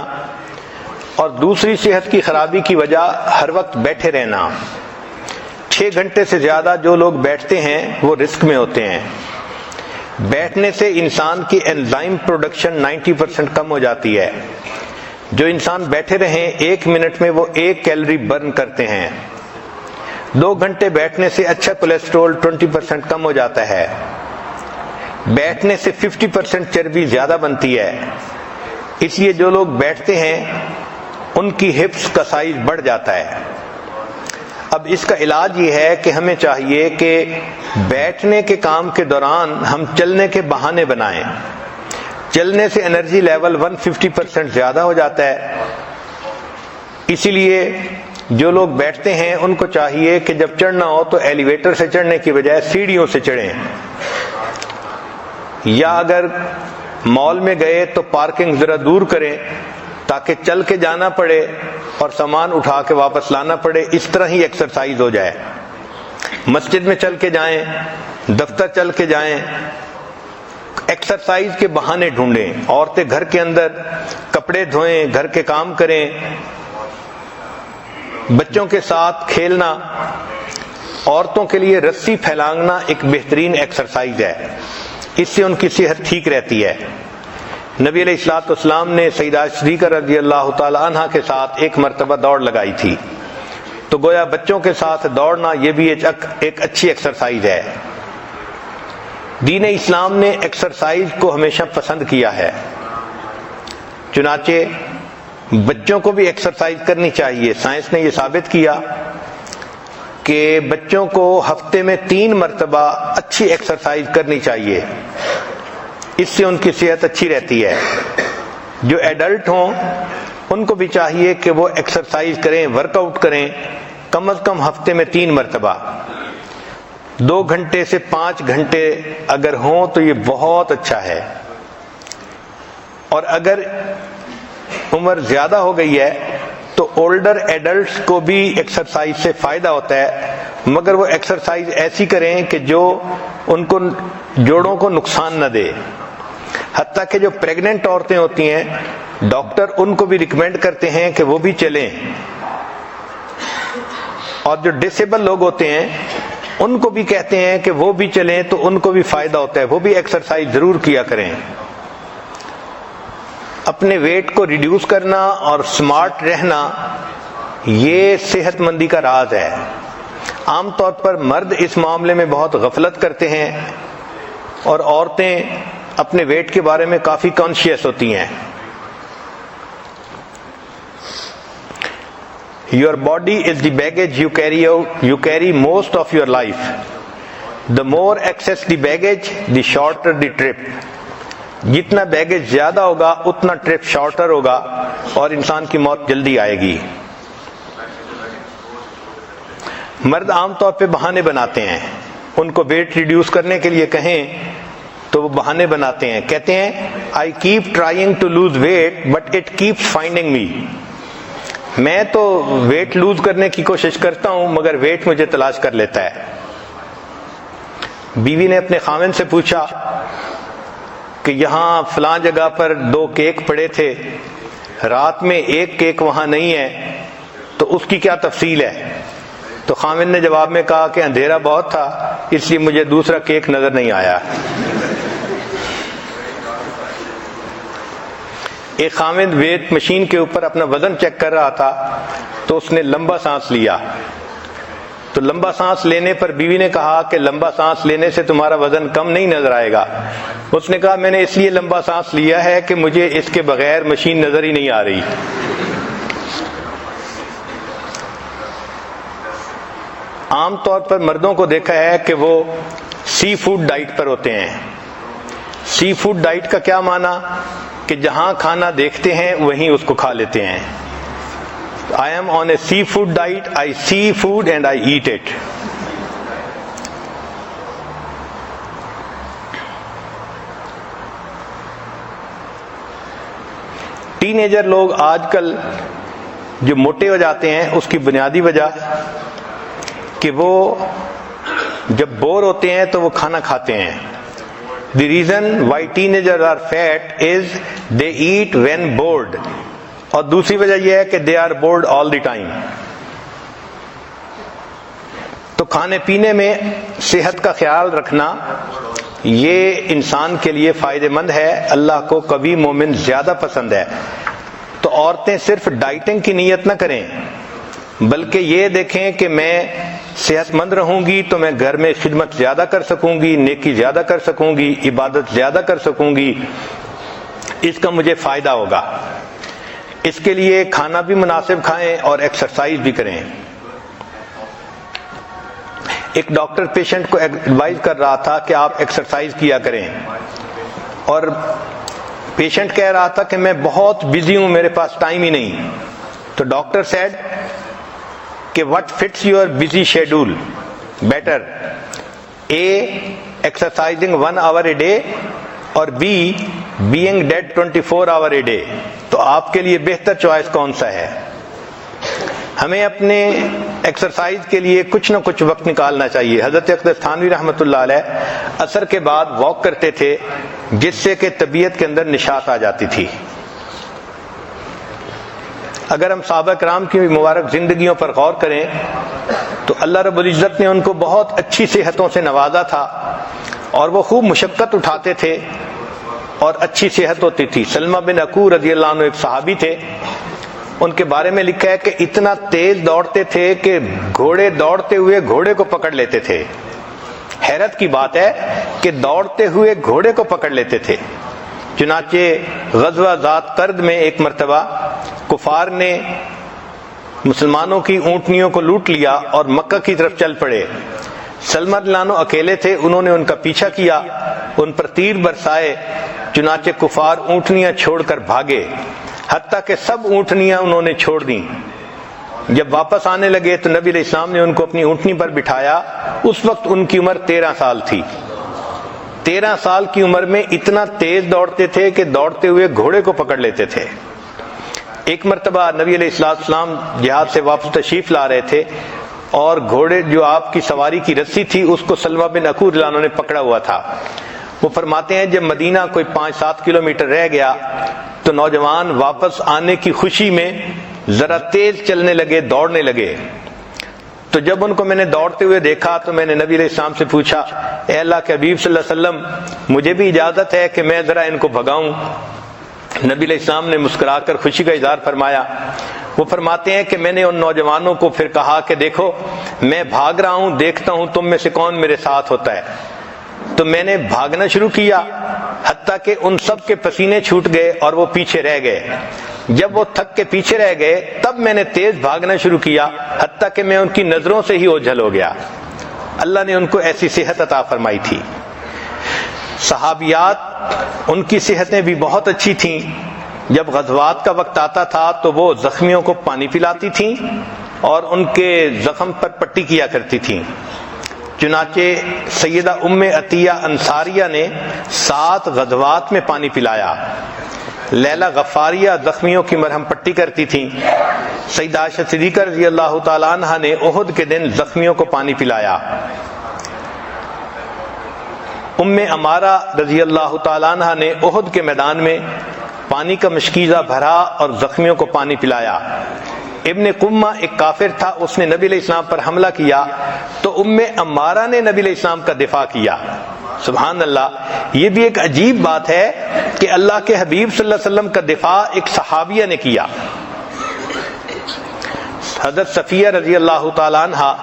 Speaker 1: اور دوسری صحت کی خرابی کی وجہ ہر وقت بیٹھے رہنا. 6 گھنٹے سے زیادہ جو لوگ بیٹھتے ہیں وہ رسک میں ہوتے ہیں. بیٹھنے سے انسان کی انزائم پروڈکشن 90% کم ہو جاتی ہے. جو انسان بیٹھے رہیں 1 منٹ میں وہ 1 کیلری برن کرتے ہیں. 2 گھنٹے بیٹھنے سے اچھا کولیسٹرول 20% کم ہو جاتا ہے. بیٹھنے سے 50% چربی زیادہ بنتی ہے. اس لیے جو لوگ بیٹھتے ہیں ان کی ہپس کا سائز بڑھ جاتا ہے. اب اس کا علاج یہ ہے کہ ہمیں چاہیے کہ بیٹھنے کے کام کے دوران ہم چلنے کے بہانے بنائیں. چلنے سے انرجی لیول 150% زیادہ ہو جاتا ہے. اسی لیے جو لوگ بیٹھتے ہیں ان کو چاہیے کہ جب چڑھنا ہو تو ایلیویٹر سے چڑھنے کی بجائے سیڑھیوں سے چڑھیں، یا اگر مال میں گئے تو پارکنگ ذرا دور کریں تاکہ چل کے جانا پڑے اور سامان اٹھا کے واپس لانا پڑے. اس طرح ہی ایکسرسائز ہو جائے. مسجد میں چل کے جائیں، دفتر چل کے جائیں، ایکسرسائز کے بہانے ڈھونڈیں. عورتیں گھر کے اندر کپڑے دھوئیں، گھر کے کام کریں، بچوں کے ساتھ کھیلنا. عورتوں کے لیے رسی پھیلانگنا ایک بہترین ایکسرسائز ہے، اس سے ان کی صحت ٹھیک رہتی ہے. نبی علیہ الصلوۃ والسلام نے سیدہ صدیقہ رضی اللہ تعالی عنہ کے ساتھ ایک مرتبہ دوڑ لگائی تھی. تو گویا بچوں کے ساتھ دوڑنا یہ بھی ایک اچھی ایکسرسائز ہے. دین اسلام نے ایکسرسائز کو ہمیشہ پسند کیا ہے، چنانچہ بچوں کو بھی ایکسرسائز کرنی چاہیے. سائنس نے یہ ثابت کیا کہ بچوں کو ہفتے میں 3 مرتبہ اچھی ایکسرسائز کرنی چاہیے. اس سے ان کی صحت اچھی رہتی ہے. جو ایڈلٹ ہوں ان کو بھی چاہیے کہ وہ ایکسرسائز کریں، ورک آؤٹ کریں، کم از کم ہفتے میں 3 مرتبہ. 2 گھنٹے سے 5 گھنٹے اگر ہوں تو یہ بہت اچھا ہے. اور اگر عمر زیادہ ہو گئی ہے تو اولڈر ایڈلٹس کو بھی ایکسرسائز سے فائدہ ہوتا ہے، مگر وہ ایکسرسائز ایسی کریں کہ جو ان کو جوڑوں کو نقصان نہ دے. حتیٰ کہ جو پریگننٹ عورتیں ہوتی ہیں ڈاکٹر ان کو بھی ریکمینڈ کرتے ہیں کہ وہ بھی چلیں. اور جو ڈسیبل لوگ ہوتے ہیں ان کو بھی کہتے ہیں کہ وہ بھی چلیں تو ان کو بھی فائدہ ہوتا ہے، وہ بھی ایکسرسائز ضرور کیا کریں. اپنے ویٹ کو ریڈیوس کرنا اور سمارٹ رہنا یہ صحت مندی کا راز ہے. عام طور پر مرد اس معاملے میں بہت غفلت کرتے ہیں اور عورتیں اپنے ویٹ کے بارے میں کافی کانشیس ہوتی ہیں. Your body is the baggage you carry most of your life. The more excess the baggage, the shorter the trip. جتنا بیگیج زیادہ ہوگا اتنا ٹرپ شارٹر ہوگا اور انسان کی موت جلدی آئے گی. مرد عام طور پہ بہانے بناتے ہیں. ان کو ویٹ ریڈیوس کرنے کے لیے کہیں تو وہ بہانے بناتے ہیں. کہتے ہیں I keep trying to lose weight but it keeps finding me. میں تو ویٹ لوز کرنے کی کوشش کرتا ہوں مگر ویٹ مجھے تلاش کر لیتا ہے. بیوی نے اپنے خاوند سے پوچھا کہ یہاں فلاں جگہ پر 2 کیک پڑے تھے، رات میں 1 کیک وہاں نہیں ہے، تو اس کی کیا تفصیل ہے؟ تو خاوند نے جواب میں کہا کہ اندھیرا بہت تھا اس لیے مجھے دوسرا کیک نظر نہیں آیا. ایک خاوند ویٹ مشین کے اوپر اپنا وزن چیک کر رہا تھا تو اس نے لمبا سانس لیا. تو لمبا سانس لینے پر بیوی نے کہا کہ لمبا سانس لینے سے تمہارا وزن کم نہیں نظر آئے گا. اس نے کہا میں نے اس لیے لمبا سانس لیا ہے کہ مجھے اس کے بغیر مشین نظر ہی نہیں آ رہی. عام طور پر مردوں کو دیکھا ہے کہ وہ سی فوڈ ڈائٹ پر ہوتے ہیں. سی فوڈ ڈائٹ کا کیا معنی کہ جہاں کھانا دیکھتے ہیں وہیں اس کو کھا لیتے ہیں. I am on a seafood diet. I see food and I eat it. Ten ager لوگ آج کل جو موٹے ہو جاتے ہیں اس کی بنیادی وجہ کہ وہ جب بور ہوتے ہیں تو وہ کھانا کھاتے ہیں. The reason why teenagers are fat is they eat when bored. اور دوسری وجہ یہ ہے کہ they are bored all the time. تو کھانے پینے میں صحت کا خیال رکھنا یہ انسان کے لیے فائدہ مند ہے. اللہ کو کبھی مومن زیادہ پسند ہے. تو عورتیں صرف ڈائٹنگ کی نیت نہ کریں، بلکہ یہ دیکھیں کہ میں صحت مند رہوں گی تو میں گھر میں خدمت زیادہ کر سکوں گی، نیکی زیادہ کر سکوں گی، عبادت زیادہ کر سکوں گی، اس کا مجھے فائدہ ہوگا. اس کے لیے کھانا بھی مناسب کھائیں اور ایکسرسائز بھی کریں. ایک ڈاکٹر پیشنٹ کو ایڈوائز کر رہا تھا کہ آپ ایکسرسائز کیا کریں، اور پیشنٹ کہہ رہا تھا کہ میں بہت بزی ہوں، میرے پاس ٹائم ہی نہیں. تو ڈاکٹر سیڈ کہ what fits your busy schedule better, A, exercising 1 hour a day, اور B, being dead 24 hour a day. تو آپ کے لیے بہتر چوائس کون سا ہے؟ ہمیں اپنے ایکسرسائز کے لیے کچھ نہ کچھ وقت نکالنا چاہیے. حضرت اقدس تھانوی رحمۃ اللہ علیہ عصر کے بعد واک کرتے تھے، جس سے کہ طبیعت کے اندر نشاط آ جاتی تھی. اگر ہم صحابہ کرام کی مبارک زندگیوں پر غور کریں تو اللہ رب العزت نے ان کو بہت اچھی صحتوں سے نوازا تھا، اور وہ خوب مشقت اٹھاتے تھے اور اچھی صحت ہوتی تھی. سلمہ بن عقور رضی اللہ عنہ ایک صحابی تھے، ان کے بارے میں لکھا ہے کہ اتنا تیز دوڑتے تھے کہ گھوڑے دوڑتے ہوئے گھوڑے کو پکڑ لیتے تھے. حیرت کی بات ہے کہ دوڑتے ہوئے گھوڑے کو پکڑ لیتے تھے. چنانچہ غزوہ ذات قرد میں ایک مرتبہ کفار نے مسلمانوں کی اونٹنیوں کو لوٹ لیا اور مکہ کی طرف چل پڑے. سلمہ رضی اللہ عنہ اکیلے تھے، انہوں نے ان کا پیچھا کیا، ان پر تیر برسائے. چنانچہ کفار اونٹنیاں چھوڑ کر بھاگے، حتیٰ کہ سب اونٹنیاں انہوں نے چھوڑ دیں. جب واپس آنے لگے تو نبی علیہ السلام نے ان کو اپنی اونٹنی پر بٹھایا. اس وقت ان کی عمر 13 سال تھی. 13 سال کی عمر میں اتنا تیز دوڑتے تھے کہ دوڑتے ہوئے گھوڑے کو پکڑ لیتے تھے. ایک مرتبہ نبی علیہ السلام جہاد سے واپس تشریف لا رہے تھے، اور گھوڑے جو آپ کی سواری کی رسی تھی اس کو سلمہ بن عقور رضی اللہ عنہ نے پکڑا ہوا تھا. وہ فرماتے ہیں جب مدینہ کوئی 5-7 کلومیٹر رہ گیا تو نوجوان واپس آنے کی خوشی میں ذرا تیز چلنے لگے، دوڑنے لگے. تو جب ان کو میں نے دوڑتے ہوئے دیکھا تو میں نے نبی علیہ السلام سے پوچھا، اے اللہ کے حبیب صلی اللہ علیہ وسلم، مجھے بھی اجازت ہے کہ میں ذرا ان کو بھگاؤں؟ نبی علیہ السلام نے مسکرا کر خوشی کا اظہار فرمایا. وہ فرماتے ہیں کہ میں نے ان نوجوانوں کو پھر کہا کہ دیکھو میں بھاگ رہا ہوں، دیکھتا ہوں تم میں سے کون میرے ساتھ ہوتا ہے. تو میں نے بھاگنا شروع کیا، حتیٰ کہ ان سب کے پسینے چھوٹ گئے اور وہ پیچھے رہ گئے. جب وہ تھک کے پیچھے رہ گئے تب میں نے تیز بھاگنا شروع کیا، حتیٰ کہ میں ان کی نظروں سے ہی اوجھل ہو گیا. اللہ نے ان کو ایسی صحت عطا فرمائی تھی. صحابیات ان کی صحتیں بھی بہت اچھی تھیں. جب غزوات کا وقت آتا تھا تو وہ زخمیوں کو پانی پلاتی تھیں اور ان کے زخم پر پٹی کیا کرتی تھیں. چنانچہ سیدہ ام عطیہ انصاریہ نے 7 غزوات میں پانی پلایا. لیلہ غفاریہ زخمیوں کی مرہم پٹی کرتی تھیں. سیدہ عائشہ صدیقہ رضی اللہ تعالی عنہا نے احد کے دن زخمیوں کو پانی پلایا. ام عمارہ رضی اللہ تعالی عنہا نے احد کے میدان میں پانی کا مشکیزہ بھرا اور زخمیوں کو پانی پلایا. ابن قمہ ایک کافر تھا، اس نے نبی علیہ السلام پر حملہ کیا تو ام عمارہ نے نبی علیہ السلام کا دفاع کیا. سبحان اللہ، یہ بھی ایک عجیب بات ہے کہ اللہ کے حبیب صلی اللہ علیہ وسلم کا دفاع ایک صحابیہ نے کیا. حضرت صفیہ رضی اللہ تعالی عنہا،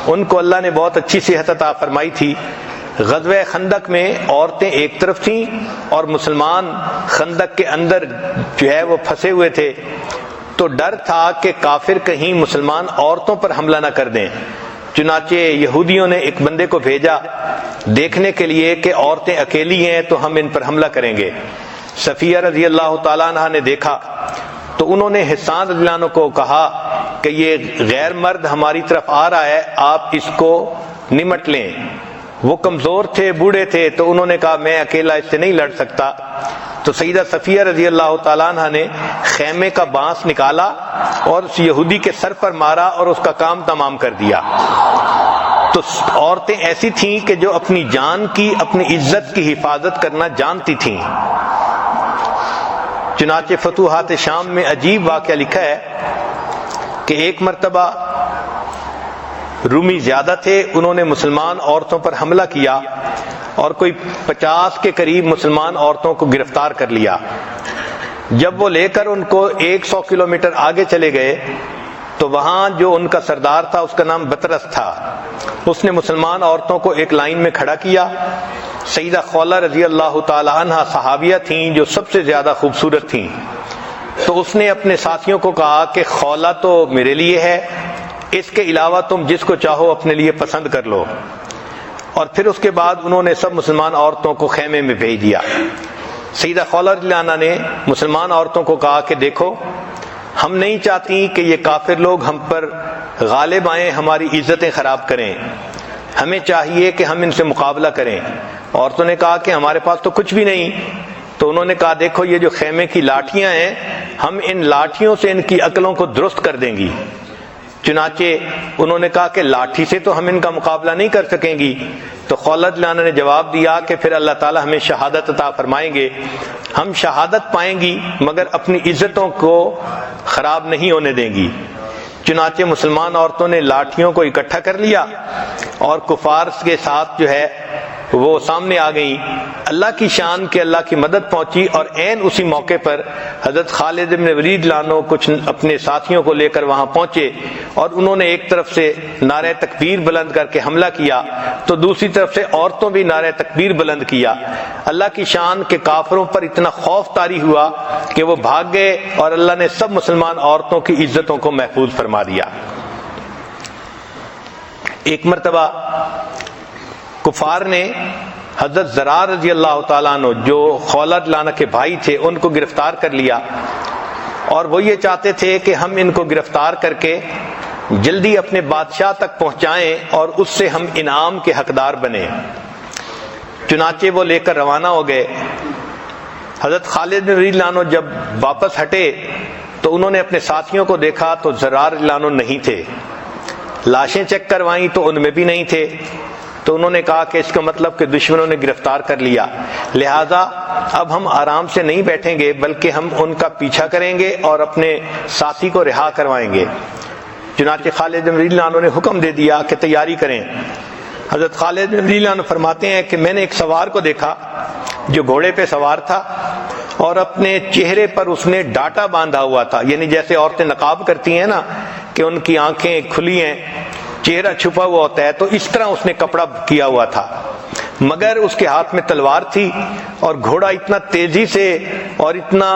Speaker 1: ان کو اللہ نے بہت اچھی صحت عطا فرمائی تھی. غزوہ خندق میں عورتیں ایک طرف تھیں اور مسلمان خندق کے اندر جو ہے وہ پھنسے ہوئے تھے. تو ڈر تھا کہ کافر کہیں مسلمان عورتوں پر حملہ نہ کر دیں. چنانچہ یہودیوں نے ایک بندے کو بھیجا دیکھنے کے لیے کہ عورتیں اکیلی ہیں تو ہم ان پر حملہ کریں گے. صفیہ رضی اللہ تعالیٰ عنہ نے دیکھا تو انہوں نے حسان رضی اللہ عنہ کو کہا کہ یہ غیر مرد ہماری طرف آ رہا ہے، آپ اس کو نمٹ لیں. وہ کمزور تھے، بوڑھے تھے، تو انہوں نے کہا میں اکیلا اس سے نہیں لڑ سکتا. تو سیدہ صفیہ رضی اللہ تعالیٰ عنہ نے خیمے کا بانس نکالا اور اس یہودی کے سر پر مارا اور اس کا کام تمام کر دیا. تو عورتیں ایسی تھیں کہ جو اپنی جان کی، اپنی عزت کی حفاظت کرنا جانتی تھیں. چنانچہ فتوحات شام میں عجیب واقعہ لکھا ہے کہ ایک مرتبہ رومی زیادہ تھے، انہوں نے مسلمان عورتوں پر حملہ کیا اور کوئی 50 کے قریب مسلمان عورتوں کو گرفتار کر لیا۔ جب وہ لے کر ان کو 100 کلومیٹر آگے چلے گئے تو وہاں جو ان کا سردار تھا اس کا نام بطرس تھا، اس نے مسلمان عورتوں کو ایک لائن میں کھڑا کیا۔ سیدہ خولہ رضی اللہ تعالی عنہ صحابیہ تھیں جو سب سے زیادہ خوبصورت تھیں، تو اس نے اپنے ساتھیوں کو کہا کہ خولہ تو میرے لیے ہے، اس کے علاوہ تم جس کو چاہو اپنے لیے پسند کر لو۔ اور پھر اس کے بعد انہوں نے سب مسلمان عورتوں کو خیمے میں بھیج دیا۔ سیدہ خولہ رضی اللہ عنہ نے مسلمان عورتوں کو کہا کہ دیکھو، ہم نہیں چاہتی کہ یہ کافر لوگ ہم پر غالب آئیں، ہماری عزتیں خراب کریں، ہمیں چاہیے کہ ہم ان سے مقابلہ کریں۔ عورتوں نے کہا کہ ہمارے پاس تو کچھ بھی نہیں۔ تو انہوں نے کہا دیکھو یہ جو خیمے کی لاٹھیاں ہیں، ہم ان لاٹھیوں سے ان کی عقلوں کو درست کر دیں گی۔ چنانچہ انہوں نے کہا کہ لاٹھی سے تو ہم ان کا مقابلہ نہیں کر سکیں گی۔ تو خولہ رضی اللہ عنہ نے جواب دیا کہ پھر اللہ تعالی ہمیں شہادت عطا فرمائیں گے، ہم شہادت پائیں گی مگر اپنی عزتوں کو خراب نہیں ہونے دیں گی۔ چنانچہ مسلمان عورتوں نے لاٹھیوں کو اکٹھا کر لیا اور کفار کے ساتھ جو ہے وہ سامنے آ گئیں۔ اللہ کی شان کہ اللہ کی مدد پہنچی، اور عین اسی موقع پر حضرت خالد بن ولید لانو کچھ اپنے ساتھیوں کو لے کر وہاں پہنچے، اور انہوں نے ایک طرف سے نعرہ تکبیر بلند کر کے حملہ کیا تو دوسری طرف سے عورتوں بھی نعرہ تکبیر بلند کیا۔ اللہ کی شان کہ کافروں پر اتنا خوف طاری ہوا کہ وہ بھاگ گئے، اور اللہ نے سب مسلمان عورتوں کی عزتوں کو محفوظ فرما دیا۔ ایک مرتبہ کفار نے حضرت زرار رضی اللہ تعالیٰ عنہ جو خولہ رضی اللہ عنہ کے بھائی تھے ان کو گرفتار کر لیا، اور وہ یہ چاہتے تھے کہ ہم ان کو گرفتار کر کے جلدی اپنے بادشاہ تک پہنچائیں اور اس سے ہم انعام کے حقدار بنیں۔ چنانچہ وہ لے کر روانہ ہو گئے۔ حضرت خالد بن ولید عنہ جب واپس ہٹے تو انہوں نے اپنے ساتھیوں کو دیکھا تو زرار رضی اللہ عنہ نہیں تھے، لاشیں چیک کروائیں تو ان میں بھی نہیں تھے۔ تو انہوں نے کہا کہ اس کا مطلب کہ دشمنوں نے گرفتار کر لیا، لہذا اب ہم آرام سے نہیں بیٹھیں گے بلکہ ہم ان کا پیچھا کریں گے اور اپنے ساتھی کو رہا کروائیں گے۔ چنانچہ خالد بن ولید عنہ نے حکم دے دیا کہ تیاری کریں۔ حضرت خالد بن ولید عنہ فرماتے ہیں کہ میں نے ایک سوار کو دیکھا جو گھوڑے پہ سوار تھا، اور اپنے چہرے پر اس نے ڈاٹا باندھا ہوا تھا، یعنی جیسے عورتیں نقاب کرتی ہیں نا کہ ان کی آنکھیں کھلی ہیں، چہرہ چھپا ہوا ہوتا ہے، تو اس طرح اس نے کپڑا کیا ہوا تھا، مگر اس کے ہاتھ میں تلوار تھی، اور گھوڑا اتنا تیزی سے اور اتنا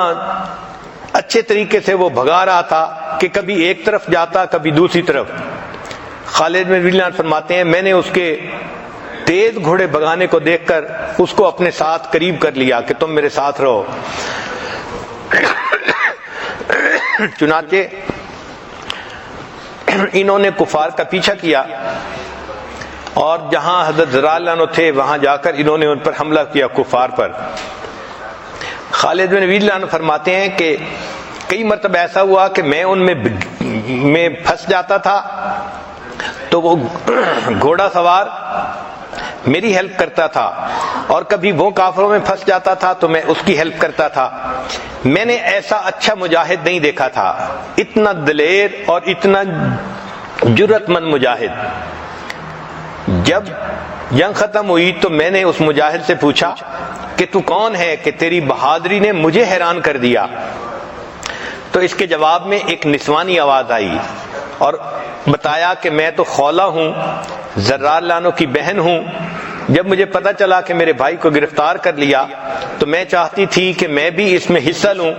Speaker 1: اچھے طریقے سے وہ بھگا رہا تھا کہ کبھی ایک طرف جاتا کبھی دوسری طرف۔ خالد بن ولید فرماتے ہیں میں نے اس کے تیز گھوڑے بھگانے کو دیکھ کر اس کو اپنے ساتھ قریب کر لیا کہ تم میرے ساتھ رہو۔ چنانچہ انہوں نے کفار کا پیچھا کیا، اور جہاں حضرت زرار عنہ تھے وہاں جا کر انہوں نے ان پر حملہ کیا کفار پر۔ خالد بن ولید عنہ فرماتے ہیں کہ کئی مرتبہ ایسا ہوا کہ میں ان میں پھنس جاتا تھا تو وہ گھوڑا سوار میری ہیلپ کرتا تھا، اور کبھی وہ کافروں میں پھنس جاتا تھا تو میں اس کی ہیلپ کرتا تھا۔ میں نے ایسا اچھا مجاہد نہیں دیکھا تھا، اتنا دلیر اور اتنا جرأت مند مجاہد۔ جب جنگ ختم ہوئی تو میں نے اس مجاہد سے پوچھا کہ تو کون ہے کہ تیری بہادری نے مجھے حیران کر دیا؟ تو اس کے جواب میں ایک نسوانی آواز آئی اور بتایا کہ میں تو خولہ ہوں، زرار عنہ کی بہن ہوں۔ جب مجھے پتا چلا کہ میرے بھائی کو گرفتار کر لیا تو میں چاہتی تھی کہ میں بھی اس میں حصہ لوں،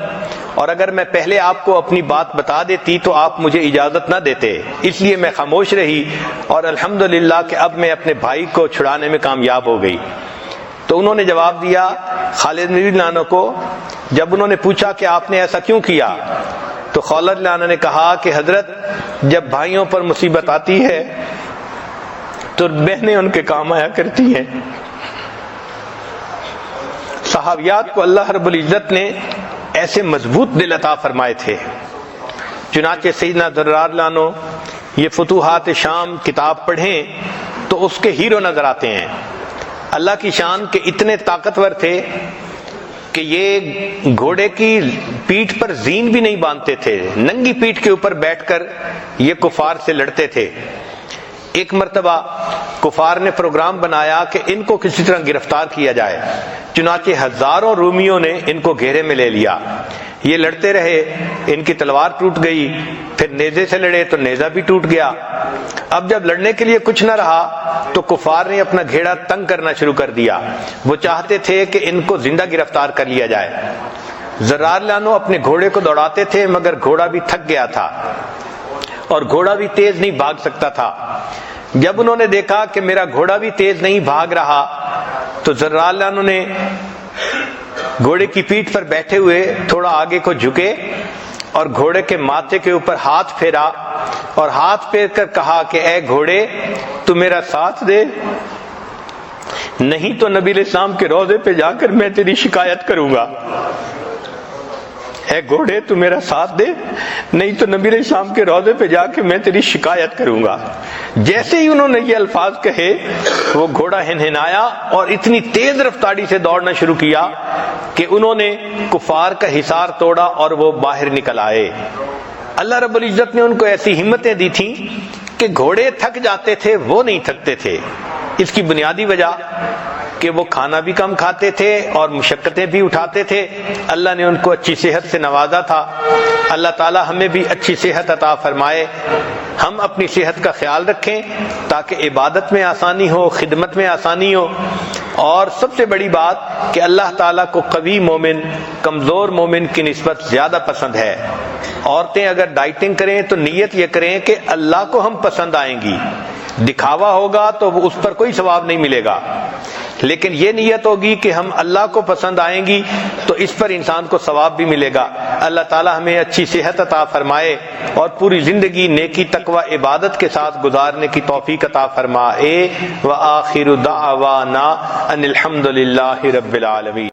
Speaker 1: اور اگر میں پہلے آپ کو اپنی بات بتا دیتی تو آپ مجھے اجازت نہ دیتے، اس لیے میں خاموش رہی، اور الحمدللہ کہ اب میں اپنے بھائی کو چھڑانے میں کامیاب ہو گئی۔ تو انہوں نے جواب دیا خالد بن ولید عنہ کو، جب انہوں نے پوچھا کہ آپ نے ایسا کیوں کیا، تو خولہ رضی اللہ عنہ نے کہا کہ حضرت جب بھائیوں پر مصیبت آتی ہے تو بہنیں ان کے کام آیا کرتی ہیں۔ صحابیات کو اللہ رب العزت نے ایسے مضبوط دل عطا فرمائے تھے۔ چنانچہ سیدنا زرار عنہ یہ فتوحات شام کتاب پڑھیں تو اس کے ہیرو نظر آتے ہیں۔ اللہ کی شان کے اتنے طاقتور تھے کہ یہ گھوڑے کی پیٹھ پر زین بھی نہیں باندھتے تھے، ننگی پیٹھ کے اوپر بیٹھ کر یہ کفار سے لڑتے تھے۔ ایک مرتبہ کفار نے پروگرام بنایا کہ ان کو کسی طرح گرفتار کیا جائے، چنانچہ ہزاروں رومیوں نے ان کو گھیرے میں لے لیا۔ یہ لڑتے رہے، ان کی تلوار ٹوٹ گئی، پھر نیزے سے لڑے تو نیزہ بھی ٹوٹ گیا۔ اب جب لڑنے کے لیے کچھ نہ رہا تو کفار نے اپنا گھیڑا تنگ کرنا شروع کر دیا۔ وہ چاہتے تھے کہ ان کو زندہ گرفتار کر لیا جائے۔ ذرار لانو اپنے گھوڑے کو دوڑاتے تھے، مگر گھوڑا بھی تھک گیا تھا اور گھوڑا بھی تیز نہیں بھاگ سکتا تھا۔ جب انہوں نے دیکھا کہ میرا گھوڑا بھی تیز نہیں بھاگ رہا تو ذرار لانو نے گھوڑے کی پیٹھ پر بیٹھے ہوئے تھوڑا آگے کو جھکے اور گھوڑے کے ماتھے کے اوپر ہاتھ پھیرا اور ہاتھ پھیر کر کہا کہ اے گھوڑے تو میرا ساتھ دے، نہیں تو نبی علیہ السلام کے روضے پہ جا کر میں تیری شکایت کروں گا۔ اے گھوڑے تو میرا ساتھ دے، نہیں تو نبی علیہ السلام کے روضے پہ جا کے میں تیری شکایت کروں گا۔ جیسے ہی انہوں نے یہ الفاظ کہے وہ گھوڑا ہنہنایا اور اتنی تیز رفتاری سے دوڑنا شروع کیا کہ انہوں نے کفار کا حصار توڑا اور وہ باہر نکل آئے۔ اللہ رب العزت نے ان کو ایسی ہمتیں دی تھیں کہ گھوڑے تھک جاتے تھے، وہ نہیں تھکتے تھے۔ اس کی بنیادی وجہ کہ وہ کھانا بھی کم کھاتے تھے اور مشقتیں بھی اٹھاتے تھے۔ اللہ نے ان کو اچھی صحت سے نوازا تھا۔ اللہ تعالی ہمیں بھی اچھی صحت عطا فرمائے۔ ہم اپنی صحت کا خیال رکھیں تاکہ عبادت میں آسانی ہو، خدمت میں آسانی ہو، اور سب سے بڑی بات کہ اللہ تعالیٰ کو قوی مومن کمزور مومن کی نسبت زیادہ پسند ہے۔ عورتیں اگر ڈائٹنگ کریں تو نیت یہ کریں کہ اللہ کو ہم پسند آئیں گی۔ دکھاوا ہوگا تو اس پر کوئی ثواب نہیں ملے گا، لیکن یہ نیت ہوگی کہ ہم اللہ کو پسند آئیں گی تو اس پر انسان کو ثواب بھی ملے گا۔ اللہ تعالی ہمیں اچھی صحت عطا فرمائے اور پوری زندگی نیکی تقوی عبادت کے ساتھ گزارنے کی توفیق عطا فرمائے۔ وآخر دعوانا ان الحمد للہ رب العالمین۔